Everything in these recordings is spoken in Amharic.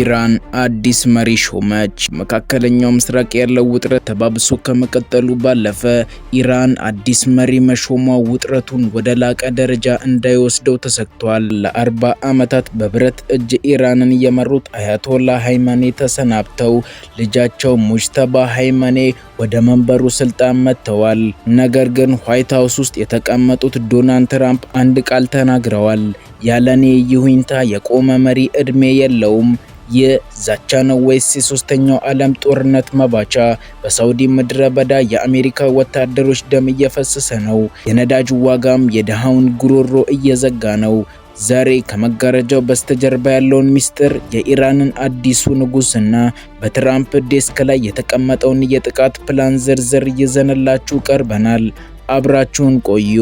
ኢራን አዲስ መሪ ሾመች። መካከለኛው ምስራቅ ያለው ውጥረት ተባብሶ ከመቀጠሉ ባለፈ ኢራን አዲስ መሪ መሾሟ ውጥረቱን ወደ ላቀ ደረጃ እንዳይወስደው ተሰግቷል። ለ40 ዓመታት በብረት እጅ ኢራንን የመሩት አያቶላ ሃይማኔ ተሰናብተው ልጃቸው ሙጅተባ ሃይማኔ ወደ መንበሩ ስልጣን መጥተዋል። ነገር ግን ዋይት ሃውስ ውስጥ የተቀመጡት ዶናልድ ትራምፕ አንድ ቃል ተናግረዋል። ያለኔ ይሁንታ የቆመ መሪ እድሜ የለውም። ይህ ዛቻ ነው ወይስ የሶስተኛው ዓለም ጦርነት መባቻ? በሳውዲ ምድረ በዳ የአሜሪካ ወታደሮች ደም እየፈሰሰ ነው። የነዳጅ ዋጋም የድሃውን ጉሮሮ እየዘጋ ነው። ዛሬ ከመጋረጃው በስተጀርባ ያለውን ሚስጥር፣ የኢራንን አዲሱ ንጉስና በትራምፕ ዴስክ ላይ የተቀመጠውን የጥቃት ፕላን ዝርዝር ይዘንላችሁ ቀርበናል። አብራችሁን ቆዩ።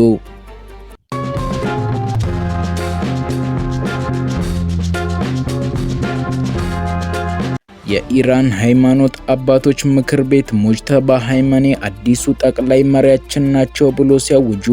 የኢራን ሃይማኖት አባቶች ምክር ቤት ሙጅተባ ሃይማኔ አዲሱ ጠቅላይ መሪያችን ናቸው ብሎ ሲያውጁ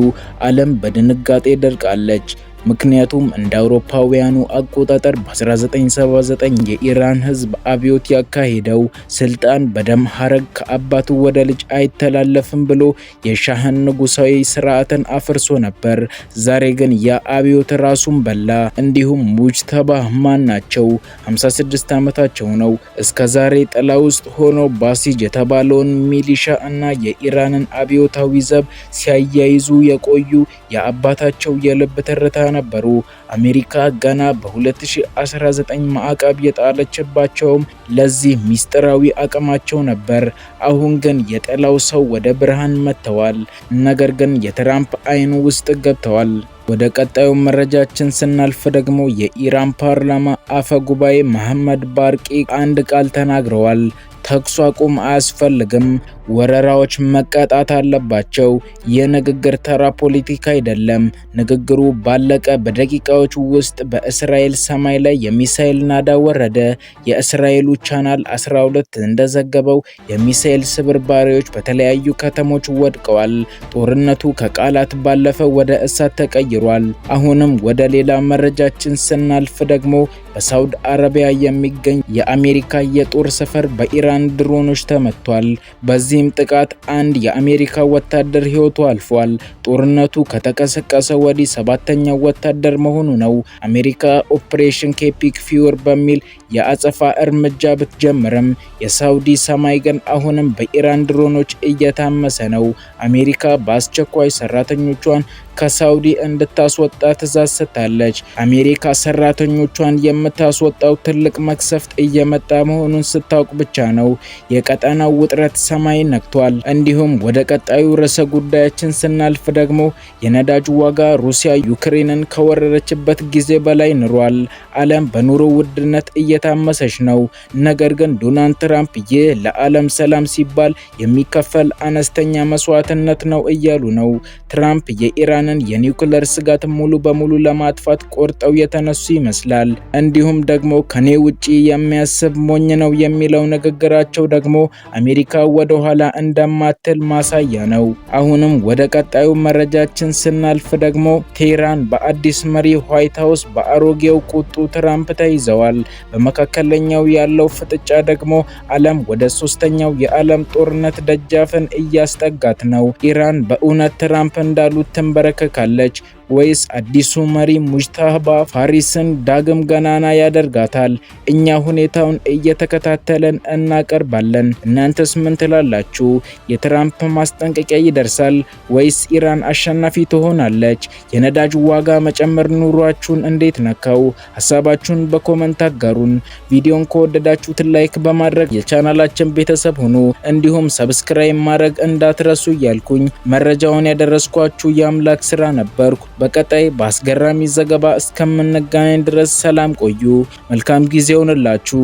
ዓለም በድንጋጤ ደርቃለች። ምክንያቱም እንደ አውሮፓውያኑ አቆጣጠር በ1979 የኢራን ህዝብ አብዮት ያካሄደው ስልጣን በደም ሐረግ ከአባቱ ወደ ልጅ አይተላለፍም ብሎ የሻህን ንጉሳዊ ስርዓትን አፍርሶ ነበር። ዛሬ ግን ያ አብዮት ራሱን በላ። እንዲሁም ሙጅተባ ማን ናቸው? 56 ዓመታቸው ነው። እስከ ዛሬ ጥላ ውስጥ ሆኖ ባሲጅ የተባለውን ሚሊሻ እና የኢራንን አብዮታዊ ዘብ ሲያያይዙ የቆዩ የአባታቸው የልብ ትርታ ነበሩ። አሜሪካ ገና በ2019 ማዕቀብ የጣለችባቸውም ለዚህ ሚስጥራዊ አቅማቸው ነበር። አሁን ግን የጠላው ሰው ወደ ብርሃን መጥተዋል። ነገር ግን የትራምፕ አይን ውስጥ ገብተዋል። ወደ ቀጣዩ መረጃችን ስናልፍ ደግሞ የኢራን ፓርላማ አፈ ጉባኤ መሐመድ ባርቂ አንድ ቃል ተናግረዋል። ተኩስ አቁም አያስፈልግም፣ ወረራዎች መቀጣት አለባቸው። የንግግር ተራ ፖለቲካ አይደለም። ንግግሩ ባለቀ በደቂቃዎች ውስጥ በእስራኤል ሰማይ ላይ የሚሳኤል ናዳ ወረደ። የእስራኤሉ ቻናል 12 እንደዘገበው የሚሳኤል ስብርባሪዎች በተለያዩ ከተሞች ወድቀዋል። ጦርነቱ ከቃላት ባለፈ ወደ እሳት ተቀይሯል። አሁንም ወደ ሌላ መረጃችን ስናልፍ ደግሞ በሳውዲ አረቢያ የሚገኝ የአሜሪካ የጦር ሰፈር በኢራን ድሮኖች ተመቷል። በዚህም ጥቃት አንድ የአሜሪካ ወታደር ህይወቱ አልፏል። ጦርነቱ ከተቀሰቀሰ ወዲህ 7ኛው ወታደር መሆኑ ነው። አሜሪካ ኦፕሬሽን ኬፒክ ፊውር በሚል የአጸፋ እርምጃ ብትጀምርም የሳውዲ ሰማይ ግን አሁንም በኢራን ድሮኖች እየታመሰ ነው። አሜሪካ በአስቸኳይ ሰራተኞቿን ከሳውዲ እንድታስወጣ ትዕዛዝ ሰጥታለች። አሜሪካ ሰራተኞቿን የምታስወጣው ትልቅ መክሰፍት እየመጣ መሆኑን ስታውቅ ብቻ ነው። የቀጠናው ውጥረት ሰማይ ነክቷል። እንዲሁም ወደ ቀጣዩ ርዕሰ ጉዳያችን ስናልፍ ደግሞ የነዳጅ ዋጋ ሩሲያ ዩክሬንን ከወረረችበት ጊዜ በላይ ንሯል። ዓለም በኑሮ ውድነት እየታመሰች ነው። ነገር ግን ዶናልድ ትራምፕ ይህ ለዓለም ሰላም ሲባል የሚከፈል አነስተኛ መስዋዕትነት ነው እያሉ ነው። ትራምፕ የኢራንን የኒውክሌር ስጋት ሙሉ በሙሉ ለማጥፋት ቆርጠው የተነሱ ይመስላል። እንዲሁም ደግሞ ከኔ ውጪ የሚያስብ ሞኝ ነው የሚለው ንግግራቸው ደግሞ አሜሪካ ወደ ኋላ እንደማትል ማሳያ ነው። አሁንም ወደ ቀጣዩ መረጃችን ስናልፍ ደግሞ ቴህራን በአዲስ መሪ ዋይት ሃውስ በአሮጌው ቁጡ ትራምፕ ተይዘዋል። በመካከለኛው ያለው ፍጥጫ ደግሞ ዓለም ወደ ሶስተኛው የዓለም ጦርነት ደጃፍን እያስጠጋት ነው። ኢራን በእውነት ትራምፕ እንዳሉት ትንበረከካለች ወይስ አዲሱ መሪ ሙጅተባ ፋሪስን ዳግም ገናና ያደርጋታል? እኛ ሁኔታውን እየተከታተለን እናቀርባለን። እናንተስ ምን ትላላችሁ? የትራምፕ ማስጠንቀቂያ ይደርሳል ወይስ ኢራን አሸናፊ ትሆናለች? የነዳጅ ዋጋ መጨመር ኑሯችሁን እንዴት ነካው? ሀሳባችሁን በኮመንት አጋሩን። ቪዲዮን ከወደዳችሁት ላይክ በማድረግ የቻናላችን ቤተሰብ ሁኑ። እንዲሁም ሰብስክራይብ ማድረግ እንዳትረሱ እያልኩኝ መረጃውን ያደረስኳችሁ የአምላክ ስራ ነበርኩ። በቀጣይ በአስገራሚ ዘገባ እስከምንገናኝ ድረስ ሰላም ቆዩ። መልካም ጊዜ ይሁንላችሁ።